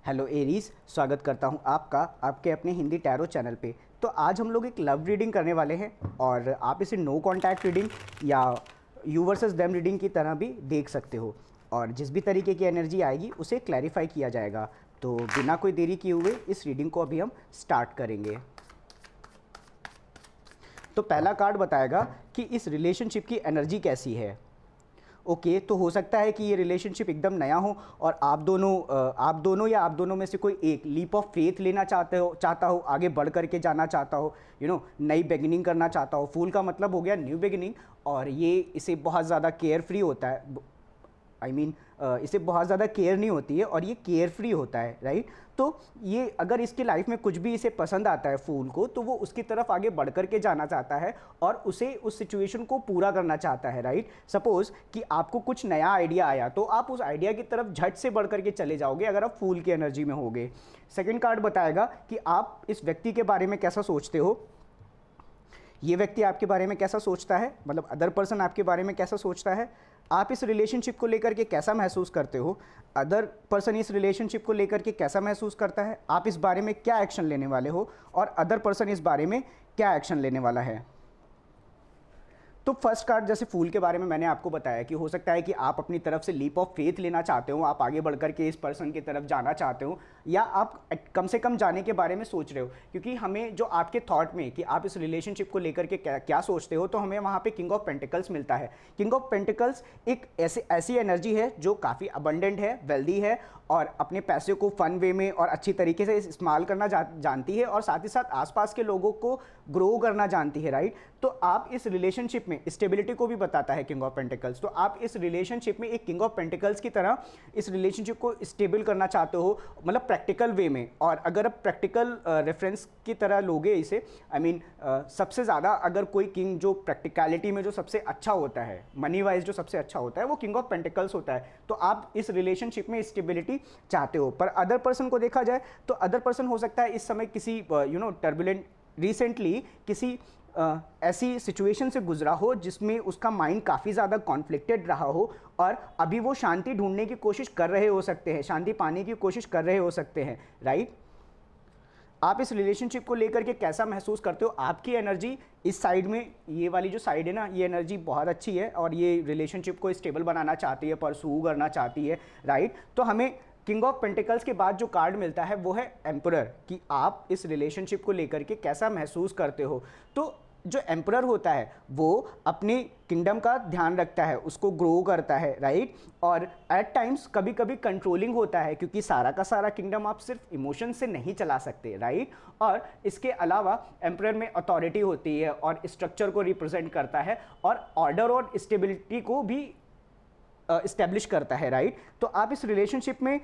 Hello Aries, स्वागत करता हूं आपका आपके अपने हिंदी टैरो चैनल पे। तो आज हम लोग एक लव रीडिंग करने वाले हैं और आप इसे नो कॉन्टैक्ट रीडिंग या यू वर्सेस देम रीडिंग की तरह भी देख सकते हो और जिस भी तरीके की एनर्जी आएगी उसे क्लैरिफाई किया जाएगा। तो बिना कोई देरी किए हुए इस रीडिंग को अभी हम स्टार्ट करेंगे। तो पहला कार्ड बताएगा कि इस रिलेशनशिप की एनर्जी कैसी है। ओके, तो हो सकता है कि ये रिलेशनशिप एकदम नया हो और आप दोनों या आप दोनों में से कोई एक लीप ऑफ फेथ लेना चाहता हो, आगे बढ़ करके जाना चाहता हो, नई बिगिनिंग करना चाहता हो। फूल का मतलब हो गया न्यू बिगिनिंग और ये इसे बहुत ज़्यादा केयर फ्री होता है। इसे बहुत ज़्यादा केयर नहीं होती है और ये केयर फ्री होता है, राइट। तो ये अगर इसकी लाइफ में कुछ भी इसे पसंद आता है फूल को, तो वो उसकी तरफ आगे बढ़ करके जाना चाहता है और उसे उस सिचुएशन को पूरा करना चाहता है, राइट। सपोज कि आपको कुछ नया आइडिया आया तो आप उस आइडिया की तरफ झट से बढ़ करके चले जाओगे अगर आप फूल की एनर्जी में होगे। सेकेंड कार्ड बताएगा कि आप इस व्यक्ति के बारे में कैसा सोचते हो। ये व्यक्ति आपके बारे में कैसा सोचता है, मतलब अदर पर्सन आपके बारे में कैसा सोचता है। आप इस रिलेशनशिप को लेकर के कैसा महसूस करते हो, अदर पर्सन इस रिलेशनशिप को लेकर के कैसा महसूस करता है। आप इस बारे में क्या एक्शन लेने वाले हो और अदर पर्सन इस बारे में क्या एक्शन लेने वाला है। तो फर्स्ट कार्ड जैसे फूल के बारे में मैंने आपको बताया कि हो सकता है कि आप अपनी तरफ से लीप ऑफ फेथ लेना चाहते हो, आप आगे बढ़ करके इस पर्सन की तरफ जाना चाहते हो या आप कम से कम जाने के बारे में सोच रहे हो, क्योंकि हमें जो आपके थॉट में कि आप इस रिलेशनशिप को लेकर के क्या सोचते हो, तो हमें वहाँ पे किंग ऑफ पेंटिकल्स मिलता है। किंग ऑफ पेंटिकल्स एक ऐसी एनर्जी है जो काफ़ी अबंडेंट है, वेल्दी है और अपने पैसे को फन वे में और अच्छी तरीके से इस्तेमाल करना जानती है और साथ ही साथ आसपास के लोगों को ग्रो करना जानती है, राइट। तो आप इस रिलेशनशिप में स्टेबिलिटी को भी बताता है किंग ऑफ पेंटिकल्स। तो आप इस रिलेशनशिप में एक किंग ऑफ पेंटिकल्स की तरह इस रिलेशनशिप को स्टेबल करना चाहते हो, मतलब प्रैक्टिकल वे में। और अगर आप प्रैक्टिकल रेफरेंस की तरह लोगे इसे, सबसे ज़्यादा अगर कोई किंग जो प्रैक्टिकलिटी में जो सबसे अच्छा होता है, मनी वाइज जो सबसे अच्छा होता है, वो किंग ऑफ पेंटिकल्स होता है। तो आप इस रिलेशनशिप में स्टेबिलिटी चाहते हो। पर अदर पर्सन को देखा जाए तो अदर पर्सन हो सकता है इस समय किसी टर्बुलेंट रिसेंटली किसी ऐसी सिचुएशन से गुजरा हो जिसमें उसका माइंड काफ़ी ज़्यादा कॉन्फ्लिक्टेड रहा हो और अभी वो शांति ढूंढने की कोशिश कर रहे हो सकते हैं, शांति पाने की कोशिश कर रहे हो सकते हैं, राइट। आप इस रिलेशनशिप को लेकर के कैसा महसूस करते हो। आपकी एनर्जी इस साइड में, ये वाली जो साइड है ना, ये एनर्जी बहुत अच्छी है और ये रिलेशनशिप को स्टेबल बनाना चाहती है, परसू करना चाहती है, राइट। तो हमें किंग ऑफ पेंटिकल्स के बाद जो कार्ड मिलता है वो है एम्परर, कि आप इस रिलेशनशिप को लेकर के कैसा महसूस करते हो। तो जो एम्परर होता है वो अपने किंगडम का ध्यान रखता है, उसको ग्रो करता है, राइट। और एट टाइम्स कभी कभी कंट्रोलिंग होता है, क्योंकि सारा का सारा किंगडम आप सिर्फ इमोशन से नहीं चला सकते, राइट। और इसके अलावा एम्परर में अथॉरिटी होती है और स्ट्रक्चर को रिप्रेजेंट करता है और ऑर्डर और स्टेबिलिटी को भी इस्टेब्लिश करता है, राइट। तो आप इस रिलेशनशिप में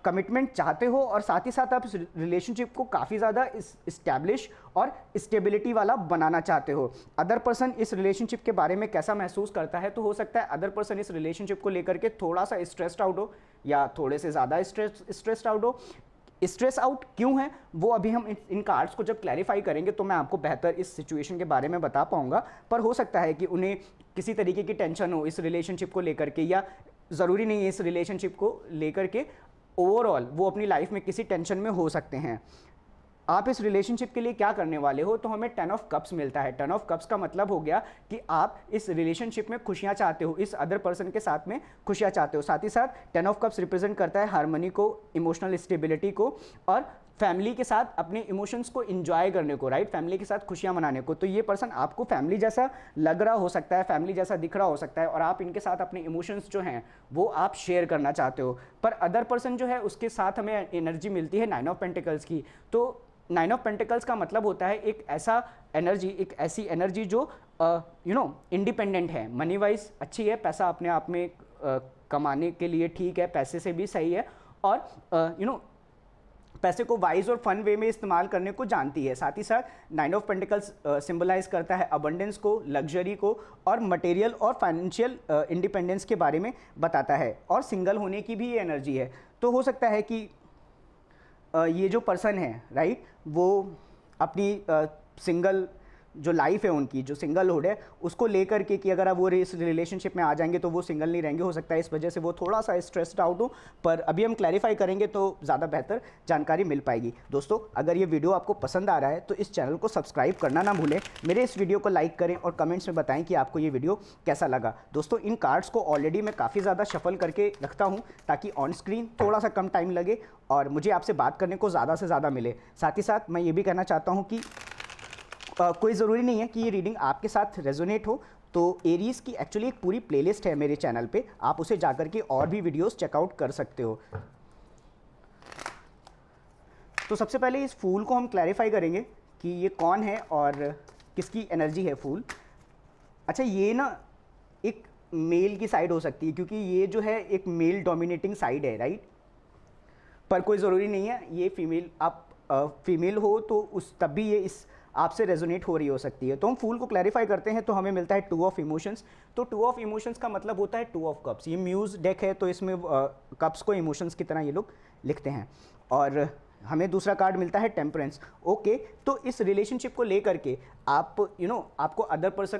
कमिटमेंट चाहते हो और साथ ही साथ आप इस रिलेशनशिप को काफ़ी ज़्यादा इस्टेब्लिश और स्टेबिलिटी वाला बनाना चाहते हो। अदर पर्सन इस रिलेशनशिप के बारे में कैसा महसूस करता है, तो हो सकता है अदर पर्सन इस रिलेशनशिप को लेकर के थोड़ा सा स्ट्रेस्ड आउट हो या थोड़े से ज़्यादा स्ट्रेस्ड आउट हो। स्ट्रेस आउट क्यों है वो अभी हम इन कार्ड्स को जब क्लैरिफाई करेंगे तो मैं आपको बेहतर इस सिचुएशन के बारे में बता पाऊंगा। पर हो सकता है कि उन्हें किसी तरीके की टेंशन हो इस रिलेशनशिप को लेकर के, या ज़रूरी नहीं है इस रिलेशनशिप को लेकर के, ओवरऑल वो अपनी लाइफ में किसी टेंशन में हो सकते हैं। आप इस रिलेशनशिप के लिए क्या करने वाले हो, तो हमें 10 ऑफ कप्स मिलता है। 10 ऑफ कप्स का मतलब हो गया कि आप इस रिलेशनशिप में खुशियां चाहते हो, इस अदर पर्सन के साथ में खुशियां चाहते हो। साथ ही साथ 10 ऑफ कप्स रिप्रेजेंट करता है हार्मनी को, इमोशनल स्टेबिलिटी को और फैमिली के साथ अपने इमोशंस को इंजॉय करने को, राइट। फैमिली के साथ खुशियां मनाने को। तो ये पर्सन आपको फैमिली जैसा लग रहा हो सकता है, फैमिली जैसा दिख रहा हो सकता है और आप इनके साथ अपने इमोशंस जो हैं वो आप शेयर करना चाहते हो। पर अदर पर्सन जो है उसके साथ हमें एनर्जी मिलती है 9 ऑफ पेंटिकल्स की। तो 9 ऑफ पेंटिकल्स का मतलब होता है एक ऐसी एनर्जी जो इंडिपेंडेंट है, मनी वाइज अच्छी है, पैसा अपने आप में कमाने के लिए ठीक है, पैसे से भी सही है और पैसे को वाइज और फन वे में इस्तेमाल करने को जानती है। साथ ही साथ 9 ऑफ पेंटिकल्स सिंबलाइज करता है अबंडेंस को, लग्जरी को और मटेरियल और फाइनेंशियल इंडिपेंडेंस के बारे में बताता है और सिंगल होने की भी ये एनर्जी है। तो हो सकता है कि ये जो पर्सन है, राइट, वो अपनी जो लाइफ है उनकी, जो सिंगलहुड है, उसको लेकर के कि अगर वो इस रिलेशनशिप में आ जाएंगे तो वो सिंगल नहीं रहेंगे, हो सकता है इस वजह से वो थोड़ा सा स्ट्रेस्ड आउट हो। पर अभी हम क्लैरिफाई करेंगे तो ज़्यादा बेहतर जानकारी मिल पाएगी। दोस्तों, अगर ये वीडियो आपको पसंद आ रहा है तो इस चैनल को सब्सक्राइब करना ना भूलें, मेरे इस वीडियो को लाइक करें और कमेंट्स में बताएं कि आपको ये वीडियो कैसा लगा। दोस्तों, इन कार्ड्स को ऑलरेडी मैं काफ़ी ज़्यादा शफल करके रखता हूँ ताकि ऑन स्क्रीन थोड़ा सा कम टाइम लगे और मुझे आपसे बात करने को ज़्यादा से ज़्यादा मिले। साथ ही साथ मैं ये भी कहना चाहता हूँ कि कोई ज़रूरी नहीं है कि ये रीडिंग आपके साथ रेजोनेट हो। तो एरीज़ की एक्चुअली एक पूरी प्लेलिस्ट है मेरे चैनल पे, आप उसे जाकर के और भी वीडियोस चेकआउट कर सकते हो। तो सबसे पहले इस फूल को हम क्लैरिफाई करेंगे कि ये कौन है और किसकी एनर्जी है फूल। अच्छा, ये ना एक मेल की साइड हो सकती है क्योंकि ये जो है एक मेल डोमिनेटिंग साइड है, राइट। पर कोई ज़रूरी नहीं है, ये फीमेल, आप फीमेल हो तो उस तब भी ये इस आपसे रेजोनेट हो रही हो सकती है। तो हम फूल को क्लैरिफाई करते हैं तो हमें मिलता है 2 ऑफ इमोशंस। तो 2 ऑफ इमोशंस का मतलब होता है 2 ऑफ कप्स। ये म्यूज़ डेक है तो इसमें कप्स को इमोशंस की तरह ये लोग लिखते हैं। और हमें दूसरा कार्ड मिलता है टेम्परेंस। ओके, तो इस रिलेशनशिप को लेकर के आप आपको अदर पर्सन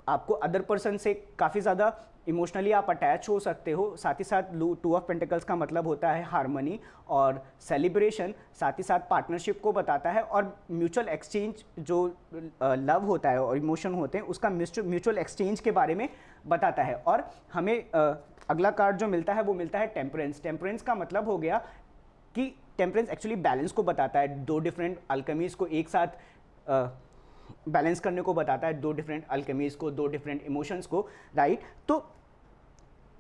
आपको अदर पर्सन से काफ़ी ज़्यादा इमोशनली आप अटैच हो सकते हो। साथ ही साथ 2 ऑफ पेंटिकल्स का मतलब होता है हार्मनी और सेलिब्रेशन, साथ ही साथ पार्टनरशिप को बताता है और म्यूचुअल एक्सचेंज, जो लव होता है और इमोशन होते हैं उसका म्यूचुअल एक्सचेंज के बारे में बताता है। और हमें अगला कार्ड जो मिलता है वो मिलता है टेम्परेंस। टेम्परेंस का मतलब हो गया कि टेम्परेंस एक्चुअली बैलेंस को बताता है, 2 डिफरेंट अल्केमीज़ को एक साथ बैलेंस करने को बताता है, 2 डिफरेंट अल्केमीज़ को, 2 डिफरेंट इमोशंस को, राइट। तो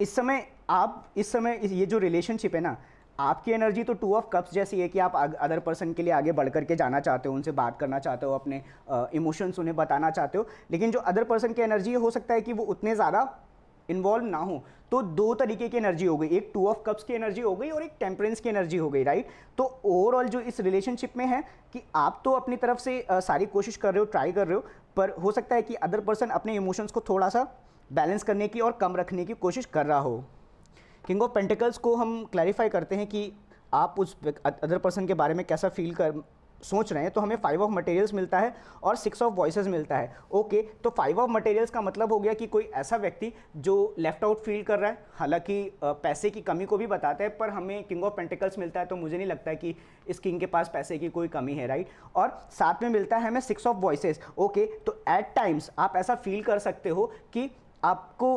इस समय ये जो रिलेशनशिप है ना, आपकी एनर्जी तो 2 ऑफ कप्स जैसी है कि आप अदर पर्सन के लिए आगे बढ़ करके जाना चाहते हो, उनसे बात करना चाहते हो, अपने इमोशंस उन्हें बताना चाहते हो। लेकिन जो अदर पर्सन की एनर्जी हो सकता है कि वो उतने ज़्यादा इन्वॉल्व ना हो। तो 2 तरीके की एनर्जी हो गई, एक 2 ऑफ कप्स की एनर्जी हो गई और एक टेम्परेंस की एनर्जी हो गई, राइट। तो ओवरऑल जो इस रिलेशनशिप में है कि आप तो अपनी तरफ से सारी कोशिश कर रहे हो, ट्राई कर रहे हो, पर हो सकता है कि अदर पर्सन अपने इमोशंस को थोड़ा सा बैलेंस करने की और कम रखने की कोशिश कर रहा हो। किंग ऑफ पेंटिकल्स को हम क्लैरिफाई करते हैं कि आप उस अदर पर्सन के बारे में कैसा सोच रहे हैं। तो हमें 5 ऑफ मटेरियल्स मिलता है और 6 ऑफ वॉइसेस मिलता है। ओके, तो 5 ऑफ मटेरियल्स का मतलब हो गया कि कोई ऐसा व्यक्ति जो लेफ्ट आउट फील कर रहा है, हालांकि पैसे की कमी को भी बताता है, पर हमें किंग ऑफ पेंटिकल्स मिलता है तो मुझे नहीं लगता है कि इस किंग के पास पैसे की कोई कमी है, राइट। और साथ में मिलता है हमें 6 ऑफ वॉइसेस। ओके, तो एट टाइम्स आप ऐसा फील कर सकते हो कि आपको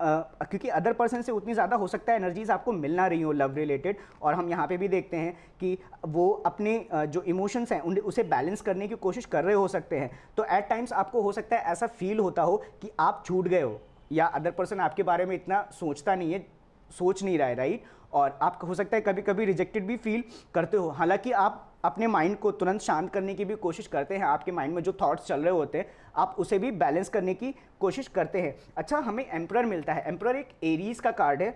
क्योंकि अदर पर्सन से उतनी ज़्यादा हो सकता है एनर्जीज आपको मिल ना रही हो लव रिलेटेड, और हम यहाँ पे भी देखते हैं कि वो अपने जो इमोशंस हैं उसे बैलेंस करने की कोशिश कर रहे हो सकते हैं। तो एट टाइम्स आपको हो सकता है ऐसा फील होता हो कि आप छूट गए हो या अदर पर्सन आपके बारे में इतना सोचता नहीं है, सोच नहीं रहा है, राइट। और आप हो सकता है कभी कभी रिजेक्टेड भी फील करते हो, हालांकि आप अपने माइंड को तुरंत शांत करने की भी कोशिश करते हैं, आपके माइंड में जो थॉट्स चल रहे होते हैं आप उसे भी बैलेंस करने की कोशिश करते हैं। अच्छा, हमें एम्परर मिलता है। एम्परर एक एरीज का कार्ड है।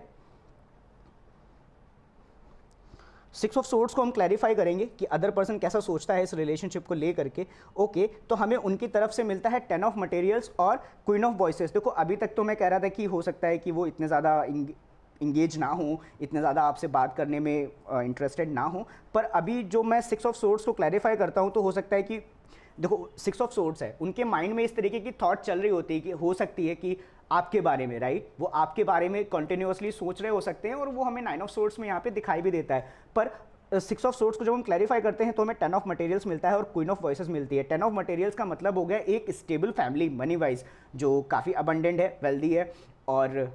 6 ऑफ सोर्ड्स को हम क्लैरिफाई करेंगे कि अदर पर्सन कैसा सोचता है इस रिलेशनशिप को ले करके। ओके, तो हमें उनकी तरफ से मिलता है 10 ऑफ मटेरियल्स और क्वीन ऑफ वॉइसेस। देखो, अभी तक तो मैं कह रहा था कि हो सकता है कि वो इतने ज़्यादा इंगेज ना हो, इतने ज़्यादा आपसे बात करने में इंटरेस्टेड ना हो, पर अभी जो मैं 6 ऑफ सोर्ड्स को क्लैरिफाई करता हूँ तो हो सकता है कि देखो 6 ऑफ सोर्ड्स है, उनके माइंड में इस तरीके की थॉट चल रही होती है कि हो सकती है कि आपके बारे में, राइट, वो आपके बारे में कंटिन्यूअसली सोच रहे हो सकते हैं, और वो हमें 9 ऑफ सोर्ड्स में यहाँ पे दिखाई भी देता है। पर 6 ऑफ सोर्ड्स को जब हम क्लैरिफाई करते हैं तो हमें 10 ऑफ मटेरियल्स मिलता है और क्वीन ऑफ वॉइसेस मिलती है। 10 ऑफ मटेरियल्स का मतलब हो गया एक स्टेबल फैमिली, मनी वाइज जो काफ़ी अबंडेंट है, वेल्दी है और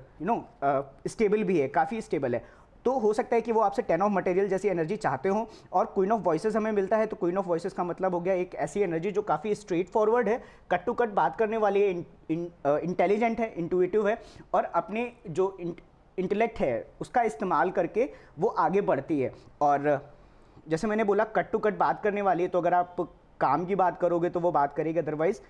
स्टेबल भी है, काफ़ी स्टेबल है। तो हो सकता है कि वो आपसे 10 ऑफ मटेरियल जैसी एनर्जी चाहते हो। और क्वीन ऑफ वॉइसेस हमें मिलता है, तो क्वीन ऑफ वॉइसेस का मतलब हो गया एक ऐसी एनर्जी जो काफ़ी स्ट्रेट फॉरवर्ड है, कट टू कट बात करने वाली है, इंटेलिजेंट है, इंटुइटिव है, और अपने जो इंटेलेक्ट है उसका इस्तेमाल करके वो आगे बढ़ती है। और जैसे मैंने बोला कट टू कट बात करने वाली है, तो अगर आप काम की बात करोगे तो वो बात करेगी, अदरवाइज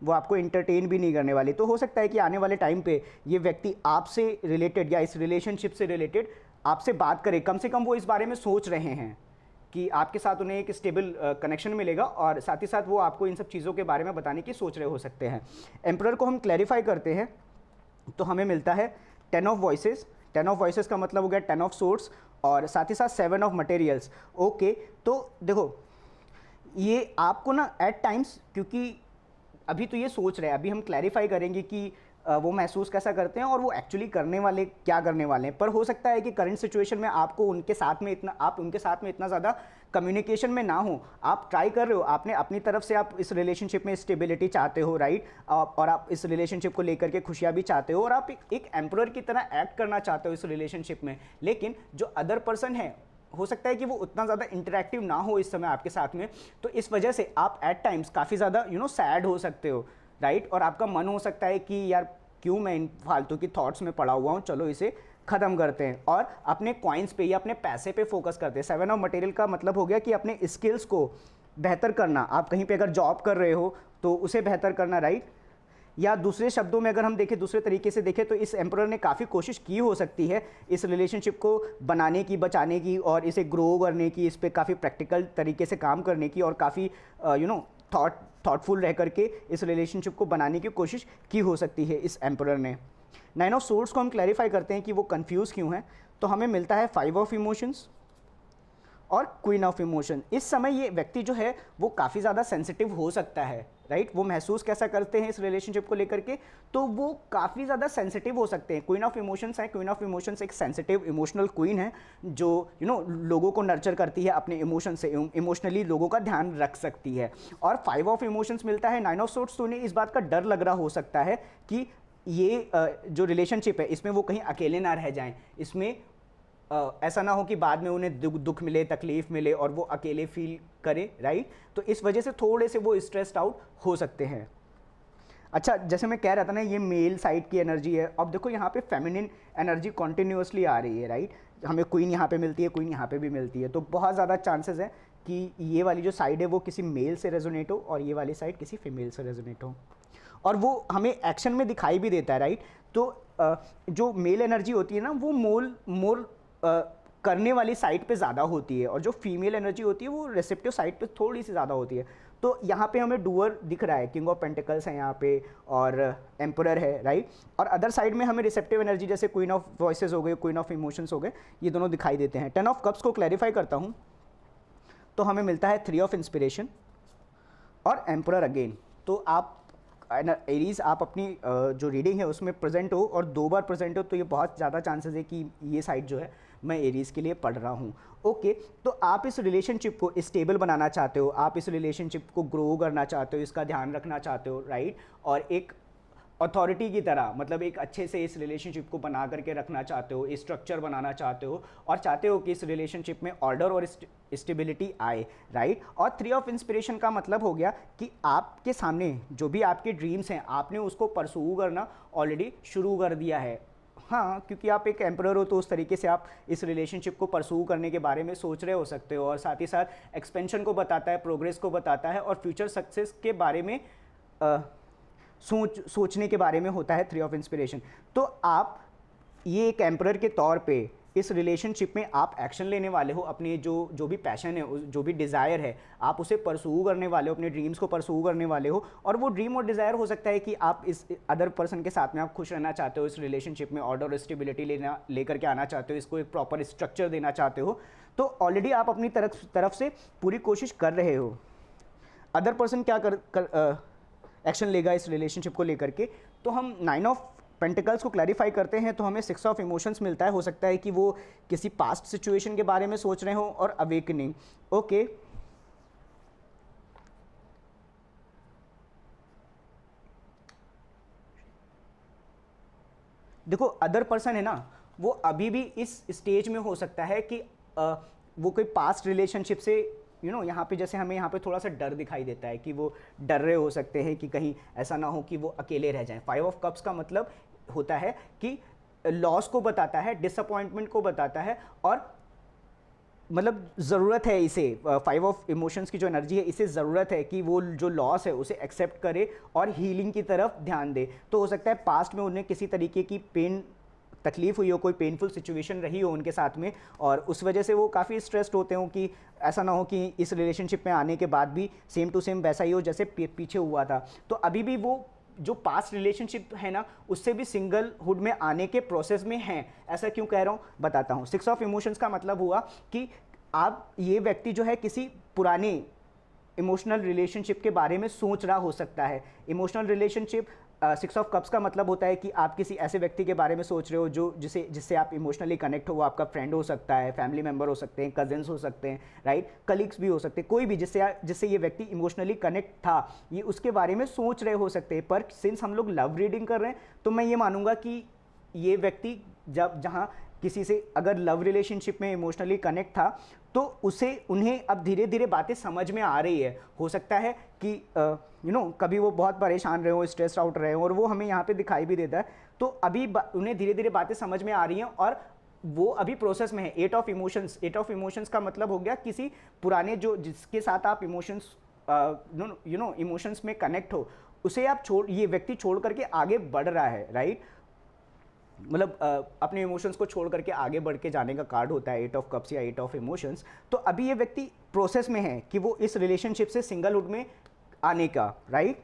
वो आपको इंटरटेन भी नहीं करने वाली। तो हो सकता है कि आने वाले टाइम पे ये व्यक्ति आपसे रिलेटेड या इस रिलेशनशिप से रिलेटेड आपसे बात करे, कम से कम वो इस बारे में सोच रहे हैं कि आपके साथ उन्हें एक स्टेबल कनेक्शन मिलेगा, और साथ ही साथ वो आपको इन सब चीज़ों के बारे में बताने की सोच रहे हो सकते हैं। एम्परर को हम क्लैरिफाई करते हैं तो हमें मिलता है 10 ऑफ वॉइसेस। 10 ऑफ वॉइसेस का मतलब हो गया 10 ऑफ सोर्ड्स और साथ ही साथ 7 ऑफ मटेरियल्स। ओके, तो देखो ये आपको ना एट टाइम्स, क्योंकि अभी तो ये सोच रहे हैं, अभी हम क्लैरिफाई करेंगे कि वो महसूस कैसा करते हैं और वो एक्चुअली करने वाले क्या करने वाले हैं। पर हो सकता है कि करंट सिचुएशन में आपको उनके साथ में इतना, आप उनके साथ में इतना ज़्यादा कम्युनिकेशन में ना हो। आप ट्राई कर रहे हो, आपने अपनी तरफ से आप इस रिलेशनशिप में स्टेबिलिटी चाहते हो, राइट, और आप इस रिलेशनशिप को लेकर के खुशियाँ भी चाहते हो, और आप एक एम्परर की तरह एक्ट करना चाहते हो इस रिलेशनशिप में। लेकिन जो अदर पर्सन है, हो सकता है कि वो उतना ज़्यादा इंटरेक्टिव ना हो इस समय आपके साथ में, तो इस वजह से आप एट टाइम्स काफ़ी ज़्यादा सैड हो सकते हो, राइट। और आपका मन हो सकता है कि यार क्यों मैं इन फालतू की थॉट्स में पड़ा हुआ हूँ, चलो इसे ख़त्म करते हैं और अपने कॉइन्स पे या अपने पैसे पे फोकस करते हैं। 7 ऑफ मटेरियल का मतलब हो गया कि अपने स्किल्स को बेहतर करना। आप कहीं पे अगर जॉब कर रहे हो तो उसे बेहतर करना, राइट। या दूसरे शब्दों में अगर हम देखें, दूसरे तरीके से देखें, तो इस एम्परर ने काफ़ी कोशिश की हो सकती है इस रिलेशनशिप को बनाने की, बचाने की, और इसे ग्रो करने की, इस पर काफ़ी प्रैक्टिकल तरीके से काम करने की, और काफ़ी थॉटफुल रह करके इस रिलेशनशिप को बनाने की कोशिश की हो सकती है इस एम्परर ने। 9 ऑफ सोर्ड्स को हम क्लैरिफाई करते हैं कि वो कंफ्यूज क्यों है, तो हमें मिलता है 5 ऑफ इमोशंस और क्वीन ऑफ इमोशन। इस समय ये व्यक्ति जो है वो काफ़ी ज़्यादा सेंसिटिव हो सकता है, राइट। वो महसूस कैसा करते हैं इस रिलेशनशिप को लेकर के, तो वो काफ़ी ज़्यादा सेंसिटिव हो सकते हैं। क्वीन ऑफ इमोशंस है, क्वीन ऑफ इमोशंस एक सेंसिटिव इमोशनल क्वीन है जो लोगों को नर्चर करती है अपने इमोशन से, इमोशनली लोगों का ध्यान रख सकती है। और 5 ऑफ इमोशंस मिलता है 9 ऑफ सोर्ड्स, तो उन्हें इस बात का डर लग रहा हो सकता है कि ये जो रिलेशनशिप है इसमें वो कहीं अकेले ना रह जाएं, इसमें ऐसा ना हो कि बाद में उन्हें दुख मिले, तकलीफ मिले और वो अकेले फील करे, राइट। तो इस वजह से थोड़े से वो स्ट्रेस्ड आउट हो सकते हैं। अच्छा, जैसे मैं कह रहा था ना, ये मेल साइड की एनर्जी है। अब देखो यहाँ पे फेमिनिन एनर्जी कॉन्टिन्यूसली आ रही है, राइट। हमें क्वीन यहाँ पे मिलती है, क्वीन यहाँ पे भी मिलती है, तो बहुत ज़्यादा चांसेस है कि ये वाली जो साइड है वो किसी मेल से रेजोनेट हो और ये वाली साइड किसी फीमेल से रेजोनेट हो, और वो हमें एक्शन में दिखाई भी देता है, राइट। तो जो मेल एनर्जी होती है ना, वो मोर करने वाली साइड पे ज़्यादा होती है, और जो फीमेल एनर्जी होती है वो रिसेप्टिव साइड पे थोड़ी सी ज़्यादा होती है। तो यहाँ पे हमें डूअर दिख रहा है, किंग ऑफ पेंटिकल्स है यहाँ पे और एम्परर है, राइट। और अदर साइड में हमें रिसेप्टिव एनर्जी जैसे क्वीन ऑफ वॉइसेस हो गए, क्वीन ऑफ इमोशंस हो गए, ये दोनों दिखाई देते हैं। 10 ऑफ कप्स को क्लैरिफाई करता हूँ तो हमें मिलता है 3 ऑफ इंस्पिरेशन और एम्परर अगेन। तो आप एरीज, आप अपनी जो रीडिंग है उसमें प्रेजेंट हो और 2 बार प्रेजेंट हो, तो ये बहुत ज़्यादा चांसेस है कि ये साइड जो है मैं एरीज के लिए पढ़ रहा हूँ। ओके, तो आप इस रिलेशनशिप को स्टेबल बनाना चाहते हो, आप इस रिलेशनशिप को ग्रो करना चाहते हो, इसका ध्यान रखना चाहते हो, राइट। और एक अथॉरिटी की तरह, मतलब एक अच्छे से इस रिलेशनशिप को बना करके रखना चाहते हो, स्ट्रक्चर बनाना चाहते हो, और चाहते हो कि इस रिलेशनशिप में ऑर्डर और स्टेबिलिटी आए, राइट। और 3 ऑफ इंस्पिरेशन का मतलब हो गया कि आपके सामने जो भी आपके ड्रीम्स हैं, आपने उसको परसू करना ऑलरेडी शुरू कर दिया है। हाँ, क्योंकि आप एक एम्परर हो तो उस तरीके से आप इस रिलेशनशिप को परसू करने के बारे में सोच रहे हो सकते हो, और साथ ही साथ एक्सपेंशन को बताता है, प्रोग्रेस को बताता है, और फ्यूचर सक्सेस के बारे में सोचने के बारे में होता है 3 ऑफ इंस्पिरेशन। तो आप ये एक एम्परर के तौर पे इस रिलेशनशिप में आप एक्शन लेने वाले हो, अपने जो भी पैशन है, जो भी डिज़ायर है, आप उसे परसू करने वाले हो, अपने ड्रीम्स को परसू करने वाले हो। और वो ड्रीम और डिज़ायर हो सकता है कि आप इस अदर पर्सन के साथ में आप खुश रहना चाहते हो, इस रिलेशनशिप में ऑर्डर और स्टेबिलिटी लेकर के आना चाहते हो, इसको एक प्रॉपर स्ट्रक्चर देना चाहते हो। तो ऑलरेडी आप अपनी तरफ से पूरी कोशिश कर रहे हो। अदर पर्सन क्या एक्शन लेगा इस रिलेशनशिप को लेकर के, तो हम 9 ऑफ पेंटिकल्स को क्लैरिफाई करते हैं तो हमें 6 ऑफ इमोशंस मिलता है। हो सकता है कि वो किसी पास्ट सिचुएशन के बारे में सोच रहे हो, और अवेकनिंग। ओके, देखो अदर पर्सन है ना, वो अभी भी इस स्टेज में हो सकता है कि वो कोई पास्ट रिलेशनशिप से यहाँ पे जैसे हमें यहाँ पे थोड़ा सा डर दिखाई देता है कि वो डर रहे हो सकते हैं कि कहीं ऐसा ना हो कि वो अकेले रह जाएं। 5 ऑफ कप्स का मतलब होता है कि लॉस को बताता है, डिसअपॉइंटमेंट को बताता है, और मतलब ज़रूरत है इसे, 5 ऑफ इमोशंस की जो एनर्जी है, इसे ज़रूरत है कि वो जो लॉस है उसे एक्सेप्ट करे और हीलिंग की तरफ ध्यान दे। तो हो सकता है पास्ट में उन्हें किसी तरीके की तकलीफ हुई हो, कोई पेनफुल सिचुएशन रही हो उनके साथ में, और उस वजह से वो काफ़ी स्ट्रेस्ड होते हो कि ऐसा ना हो कि इस रिलेशनशिप में आने के बाद भी सेम टू सेम वैसा ही हो जैसे पीछे हुआ था। तो अभी भी वो जो पास्ट रिलेशनशिप है ना, उससे भी सिंगलहुड में आने के प्रोसेस में हैं। ऐसा क्यों कह रहा हूँ, बताता हूँ। 6 ऑफ इमोशंस का मतलब हुआ कि आप, ये व्यक्ति जो है किसी पुराने इमोशनल रिलेशनशिप के बारे में सोच रहा हो सकता है। इमोशनल रिलेशनशिप, 6 ऑफ कप्स का मतलब होता है कि आप किसी ऐसे व्यक्ति के बारे में सोच रहे हो जो जिससे आप इमोशनली कनेक्ट हो। वो आपका फ्रेंड हो सकता है, फैमिली मेम्बर हो सकते हैं, कजिन्स हो सकते हैं, राइट, कलीग्स भी हो सकते हैं, कोई भी जिससे ये व्यक्ति इमोशनली कनेक्ट था, ये उसके बारे में सोच रहे हो सकते हैं। पर सिंस हम लोग लव रीडिंग कर रहे हैं तो मैं ये मानूंगा कि ये व्यक्ति जहाँ किसी से अगर लव रिलेशनशिप में इमोशनली कनेक्ट था तो उन्हें अब धीरे धीरे बातें समझ में आ रही है। हो सकता है कि कभी वो बहुत परेशान रहे हो, स्ट्रेस आउट रहे हो, और वो हमें यहाँ पे दिखाई भी देता है। तो अभी उन्हें धीरे धीरे बातें समझ में आ रही हैं और वो अभी प्रोसेस में है। 8 ऑफ इमोशंस का मतलब हो गया किसी पुराने जिसके साथ आप इमोशंस में कनेक्ट हो, उसे आप ये व्यक्ति छोड़ करके आगे बढ़ रहा है, राइट। मतलब अपने इमोशंस को छोड़ करके आगे बढ़ के जाने का कार्ड होता है 8 ऑफ कप्स या 8 ऑफ इमोशंस। तो अभी ये व्यक्ति प्रोसेस में है कि वो इस रिलेशनशिप से सिंगलहुड में आने का, राइट।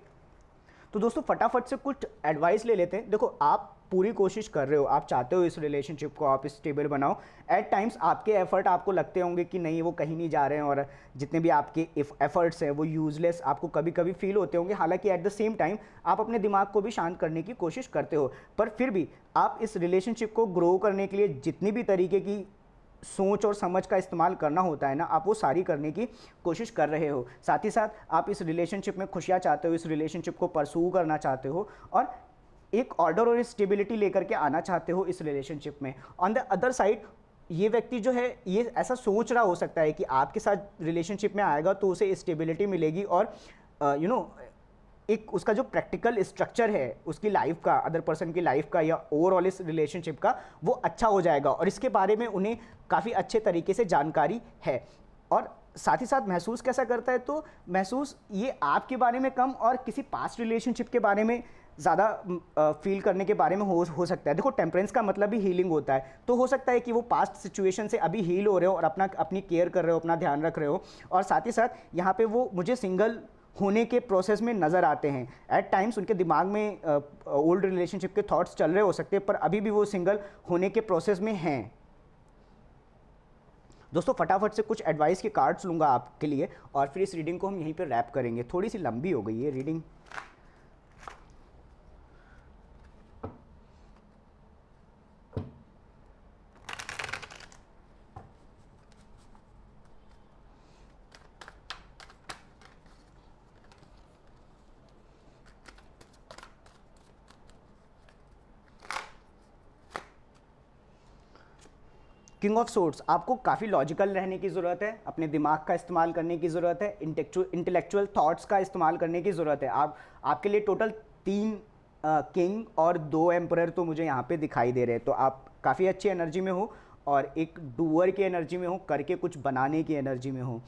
तो दोस्तों फटाफट से कुछ एडवाइस ले लेते हैं। देखो, आप पूरी कोशिश कर रहे हो, आप चाहते हो इस रिलेशनशिप को आप स्टेबल बनाओ। एट टाइम्स आपके एफर्ट आपको लगते होंगे कि नहीं वो कहीं नहीं जा रहे हैं, और जितने भी आपके एफर्ट्स हैं वो यूजलेस आपको कभी कभी फील होते होंगे। हालांकि एट द सेम टाइम आप अपने दिमाग को भी शांत करने की कोशिश करते हो, पर फिर भी आप इस रिलेशनशिप को ग्रो करने के लिए जितनी भी तरीके की सोच और समझ का इस्तेमाल करना होता है ना, आप वो सारी करने की कोशिश कर रहे हो। साथ ही साथ आप इस रिलेशनशिप में खुशियाँ चाहते हो, इस रिलेशनशिप को परसू करना चाहते हो, और एक ऑर्डर और स्टेबिलिटी लेकर के आना चाहते हो इस रिलेशनशिप में। ऑन द अदर साइड ये व्यक्ति जो है ये ऐसा सोच रहा हो सकता है कि आपके साथ रिलेशनशिप में आएगा तो उसे स्टेबिलिटी मिलेगी, और एक उसका जो प्रैक्टिकल स्ट्रक्चर है उसकी लाइफ का, अदर पर्सन की लाइफ का या ओवरऑल इस रिलेशनशिप का, वो अच्छा हो जाएगा, और इसके बारे में उन्हें काफ़ी अच्छे तरीके से जानकारी है। और साथ ही साथ महसूस कैसा करता है, तो महसूस ये आपके बारे में कम और किसी पास्ट रिलेशनशिप के बारे में ज़्यादा फील करने के बारे में हो सकता है। देखो, टेम्परेंस का मतलब भी हीलिंग होता है, तो हो सकता है कि वो पास्ट सिचुएशन से अभी हील हो रहे हो और अपनी केयर कर रहे हो, अपना ध्यान रख रहे हो, और साथ ही साथ यहाँ पे वो मुझे सिंगल होने के प्रोसेस में नज़र आते हैं। एट टाइम्स उनके दिमाग में ओल्ड रिलेशनशिप के थॉट्स चल रहे हो सकते हैं, पर अभी भी वो सिंगल होने के प्रोसेस में हैं। दोस्तों फटाफट से कुछ एडवाइस के कार्ड्स लूँगा आपके लिए, और फिर इस रीडिंग को हम यहीं पर रैप करेंगे। थोड़ी सी लंबी हो गई है रीडिंग। किंग ऑफ सोर्ड्स, आपको काफ़ी लॉजिकल रहने की ज़रूरत है, अपने दिमाग का इस्तेमाल करने की ज़रूरत है, इंटेलेक्चुअल थॉट्स का इस्तेमाल करने की ज़रूरत है। आपके लिए टोटल 3 किंग और 2 एम्परर तो मुझे यहाँ पे दिखाई दे रहे हैं। तो आप काफ़ी अच्छी एनर्जी में हो और एक डूअर की एनर्जी में हो, करके कुछ बनाने की एनर्जी में हो।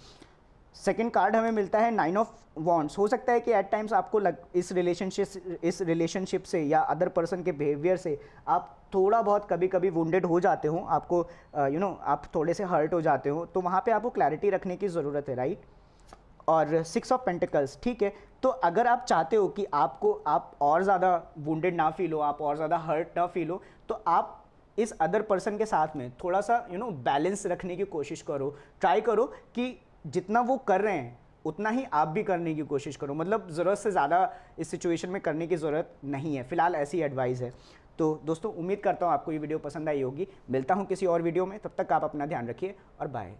सेकेंड कार्ड हमें मिलता है 9 ऑफ वॉन्ड्स। हो सकता है कि एट टाइम्स आपको इस रिलेशनशिप से या अदर पर्सन के बिहेवियर से आप थोड़ा बहुत कभी कभी वुंडेड हो जाते हो, आपको आप थोड़े से हर्ट हो जाते हो, तो वहाँ पे आपको क्लैरिटी रखने की ज़रूरत है, राइट। और 6 ऑफ पेंटिकल्स, ठीक है। तो अगर आप चाहते हो कि आप और ज़्यादा वुंडेड ना फील हो, आप और ज़्यादा हर्ट ना फील हो, तो आप इस अदर पर्सन के साथ में थोड़ा सा बैलेंस रखने की कोशिश करो। ट्राई करो कि जितना वो कर रहे हैं उतना ही आप भी करने की कोशिश करो। मतलब ज़रूरत से ज़्यादा इस सिचुएशन में करने की ज़रूरत नहीं है, फ़िलहाल ऐसी एडवाइस है। तो दोस्तों उम्मीद करता हूँ आपको ये वीडियो पसंद आई होगी। मिलता हूँ किसी और वीडियो में, तब तक आप अपना ध्यान रखिए और बाय।